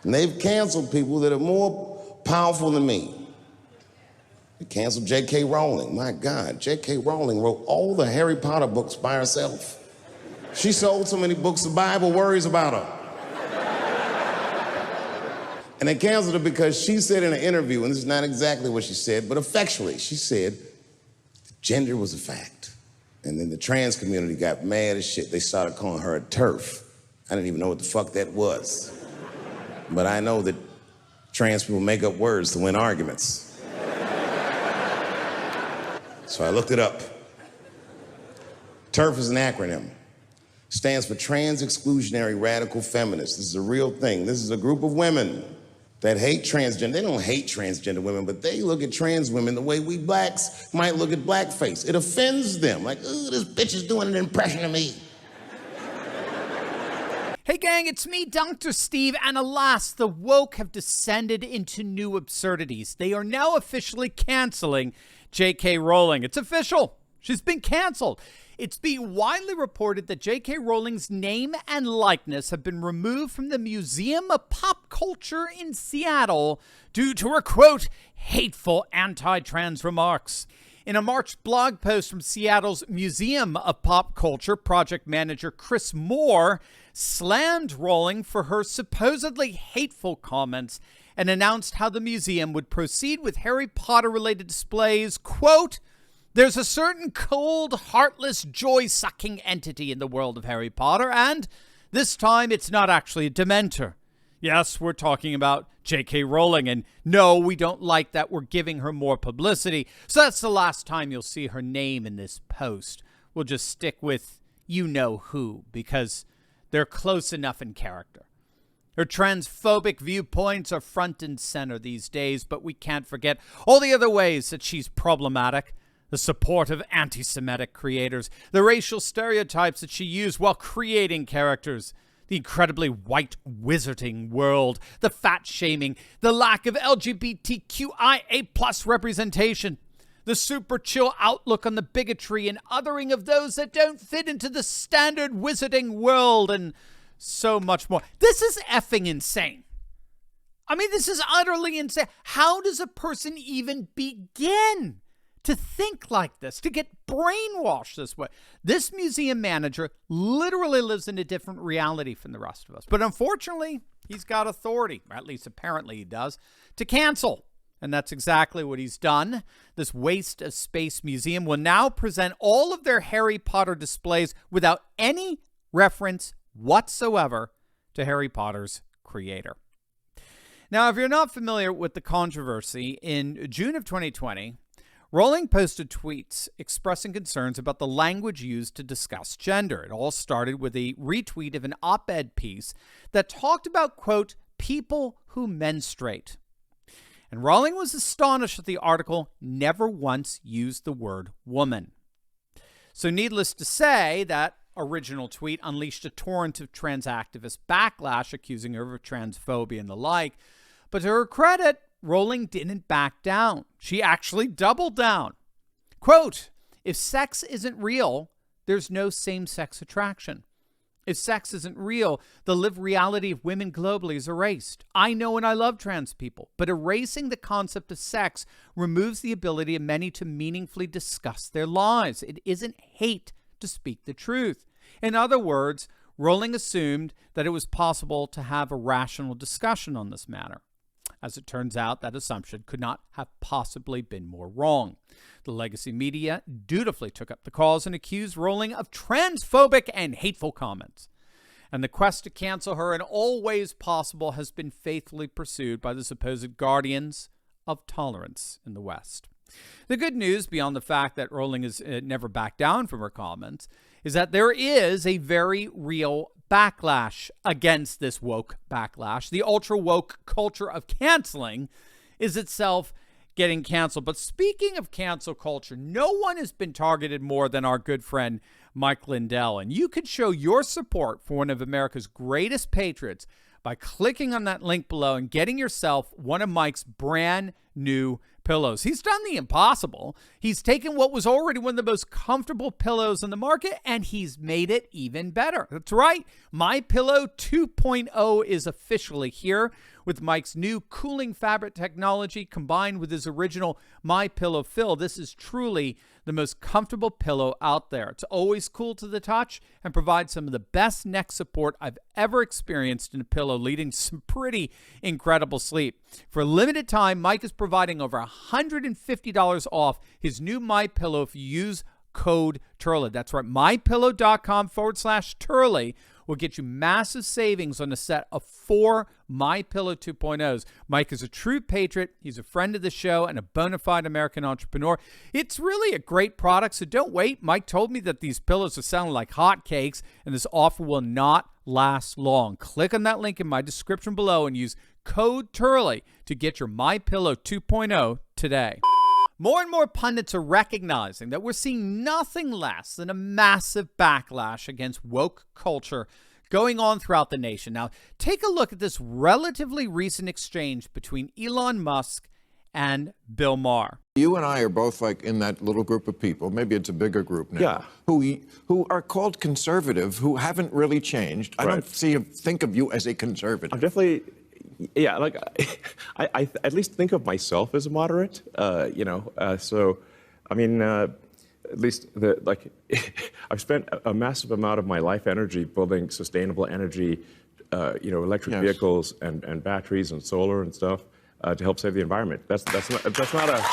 And they've canceled people that are more powerful than me. They canceled J.K. Rowling. My God, J.K. Rowling wrote all the Harry Potter books by herself. She sold so many books, the Bible worries about her. And they canceled her because she said in an interview, and this is not exactly what she said, but effectually, she said gender was a fact. And then the trans community got mad as shit. They started calling her a TERF. I didn't even know what the fuck that was. But I know that trans people make up words to win arguments. So I looked it up. TERF is an acronym. Stands for Trans Exclusionary Radical Feminists. This is a real thing. This is a group of women that hate transgender. They don't hate transgender women, but they look at trans women the way we blacks might look at blackface. It offends them. Like, ooh, this bitch is doing an impression of me. Hey gang, it's me, Dr. Steve, and alas, the woke have descended into new absurdities. They are now officially canceling J.K. Rowling. It's official. She's been canceled. It's being widely reported that J.K. Rowling's name and likeness have been removed from the Museum of Pop Culture in Seattle due to her, quote, hateful anti-trans remarks. In a March blog post from Seattle's Museum of Pop Culture, project manager Chris Moore slammed Rowling for her supposedly hateful comments and announced how the museum would proceed with Harry Potter-related displays, quote, there's a certain cold, heartless, joy-sucking entity in the world of Harry Potter, and this time it's not actually a Dementor. Yes, we're talking about J.K. Rowling, and no, we don't like that we're giving her more publicity, so that's the last time you'll see her name in this post. We'll just stick with you-know-who, because they're close enough in character. Her transphobic viewpoints are front and center these days, but we can't forget all the other ways that she's problematic. The support of anti-Semitic creators, the racial stereotypes that she used while creating characters, the incredibly white wizarding world, the fat-shaming, the lack of LGBTQIA+ representation, the super chill outlook on the bigotry and othering of those that don't fit into the standard wizarding world, and so much more. This is effing insane. I mean, this is utterly insane. How does a person even begin to think like this, to get brainwashed this way? This museum manager literally lives in a different reality from the rest of us. But unfortunately, he's got authority, or at least apparently he does, to cancel. And that's exactly what he's done. This waste of space museum will now present all of their Harry Potter displays without any reference whatsoever to Harry Potter's creator. Now, if you're not familiar with the controversy, in June of 2020, Rowling posted tweets expressing concerns about the language used to discuss gender. It all started with a retweet of an op-ed piece that talked about, quote, people who menstruate. And Rowling was astonished that the article never once used the word woman. So needless to say, that original tweet unleashed a torrent of trans activist backlash accusing her of transphobia and the like. But to her credit, Rowling didn't back down. She actually doubled down. Quote, if sex isn't real, there's no same-sex attraction. If sex isn't real, the lived reality of women globally is erased. I know and I love trans people, but erasing the concept of sex removes the ability of many to meaningfully discuss their lives. It isn't hate to speak the truth. In other words, Rowling assumed that it was possible to have a rational discussion on this matter. As it turns out, that assumption could not have possibly been more wrong. The legacy media dutifully took up the cause and accused Rowling of transphobic and hateful comments. And the quest to cancel her in all ways possible has been faithfully pursued by the supposed guardians of tolerance in the West. The good news, beyond the fact that Rowling has never backed down from her comments, is that there is a very real backlash against this woke backlash. The ultra woke culture of canceling is itself getting canceled. But speaking of cancel culture, no one has been targeted more than our good friend Mike Lindell. And you can show your support for one of America's greatest patriots by clicking on that link below and getting yourself one of Mike's brand new pillows. He's done the impossible. He's taken what was already one of the most comfortable pillows in the market and he's made it even better. That's right. My Pillow 2.0 is officially here with Mike's new cooling fabric technology combined with his original My Pillow Fill. This is truly the most comfortable pillow out there. It's always cool to the touch and provides some of the best neck support I've ever experienced in a pillow, leading to some pretty incredible sleep. For a limited time, Mike is providing over $150 off his new My Pillow if you use code Turley. That's right, mypillow.com/Turley will get you massive savings on a set of 4 My Pillow 2.0s. Mike is a true patriot. He's a friend of the show and a bona fide American entrepreneur. It's really a great product, so don't wait. Mike told me that these pillows are selling like hotcakes, and this offer will not last long. Click on that link in my description below and use code Turley to get your My Pillow 2.0 today. More and more pundits are recognizing that we're seeing nothing less than a massive backlash against woke culture going on throughout the nation. Now, take a look at this relatively recent exchange between Elon Musk and Bill Maher. You and I are both like in that little group of people, maybe it's a bigger group now, who are called conservative, who haven't really changed. I don't think of you as a conservative. I'm definitely... Yeah, like I at least think of myself as a moderate, so I mean, at least I've spent a massive amount of my life energy building sustainable energy, electric vehicles and batteries and solar and stuff to help save the environment. That's not a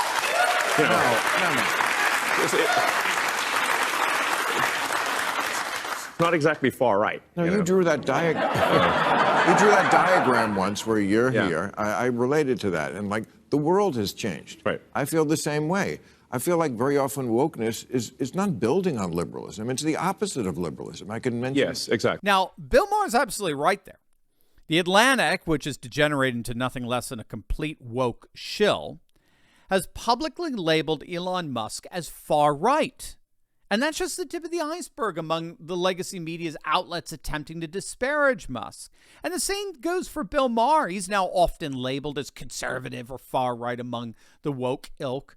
It's not exactly far right. No, you drew that diagram. You drew that diagram once where you're here. I related to that, and like the world has changed. Right. I feel the same way. I feel like very often wokeness is not building on liberalism. It's the opposite of liberalism. I can mention. Yes, exactly. Now, Bill Maher is absolutely right there. The Atlantic, which is degenerated into nothing less than a complete woke shill, has publicly labeled Elon Musk as far right. And that's just the tip of the iceberg among the legacy media's outlets attempting to disparage Musk. And the same goes for Bill Maher. He's now often labeled as conservative or far right among the woke ilk.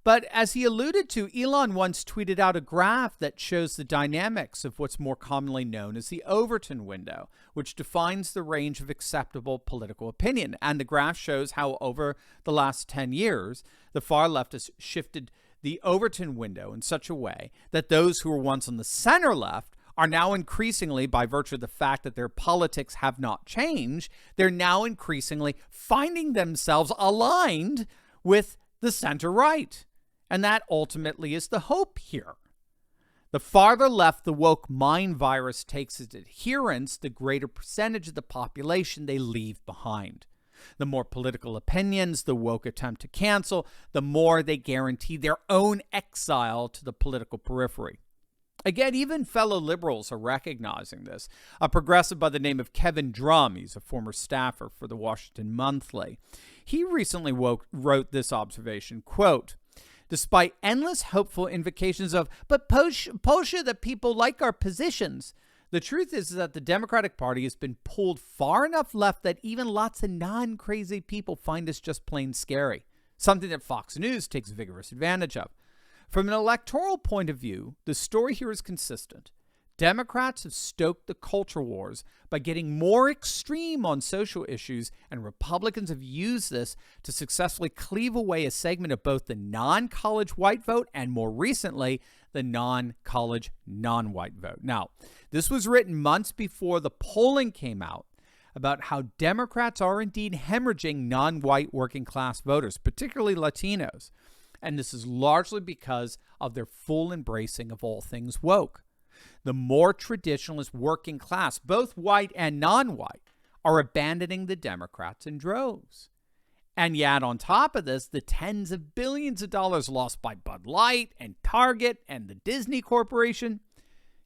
But as he alluded to, Elon once tweeted out a graph that shows the dynamics of what's more commonly known as the Overton window, which defines the range of acceptable political opinion. And the graph shows how over the last 10 years, the far left has shifted the Overton window in such a way that those who were once on the center left are now increasingly, by virtue of the fact that their politics have not changed, they're now increasingly finding themselves aligned with the center right. And that ultimately is the hope here. The farther left the woke mind virus takes its adherents, the greater percentage of the population they leave behind. The more political opinions the woke attempt to cancel, the more they guarantee their own exile to the political periphery. Again, even fellow liberals are recognizing this. A progressive by the name of Kevin Drum, he's a former staffer for the Washington Monthly. He recently wrote this observation, quote, "Despite endless hopeful invocations of, but Posha, that people like our positions, the truth is that the Democratic Party has been pulled far enough left that even lots of non-crazy people find this just plain scary, something that Fox News takes vigorous advantage of. From an electoral point of view, the story here is consistent. Democrats have stoked the culture wars by getting more extreme on social issues, and Republicans have used this to successfully cleave away a segment of both the non-college white vote and, more recently, the non-college non-white vote." Now, this was written months before the polling came out about how Democrats are indeed hemorrhaging non-white working class voters, particularly Latinos. And this is largely because of their full embracing of all things woke. The more traditionalist working class, both white and non-white, are abandoning the Democrats in droves. And yet, on top of this, the tens of billions of dollars lost by Bud Light and Target and the Disney Corporation,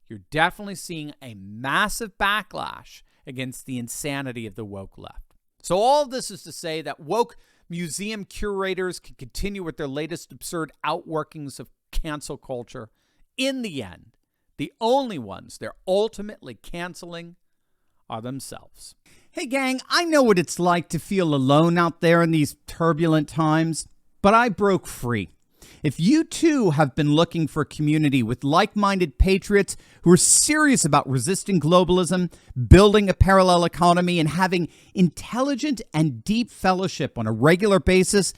you're definitely seeing a massive backlash against the insanity of the woke left. So all of this is to say that woke museum curators can continue with their latest absurd outworkings of cancel culture. In the end, the only ones they're ultimately canceling are themselves. Hey gang, I know what it's like to feel alone out there in these turbulent times, but I broke free. If you too have been looking for a community with like-minded patriots who are serious about resisting globalism, building a parallel economy, and having intelligent and deep fellowship on a regular basis,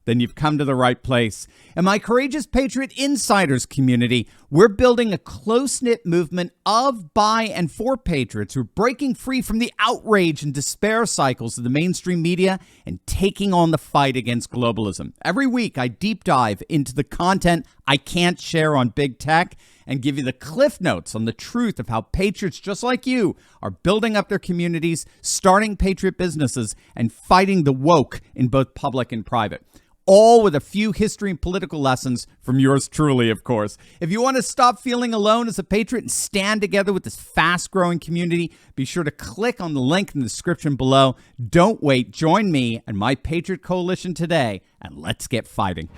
then you've come to the right place. In my Courageous Patriot Insiders community, we're building a close-knit movement of, by, and for patriots who are breaking free from the outrage and despair cycles of the mainstream media and taking on the fight against globalism. Every week, I deep dive into the content I can't share on big tech and give you the cliff notes on the truth of how patriots just like you are building up their communities, starting patriot businesses, and fighting the woke in both public and private. All with a few history and political lessons from yours truly, of course. If you want to stop feeling alone as a patriot and stand together with this fast-growing community, be sure to click on the link in the description below. Don't wait. Join me and my Patriot Coalition today, and let's get fighting.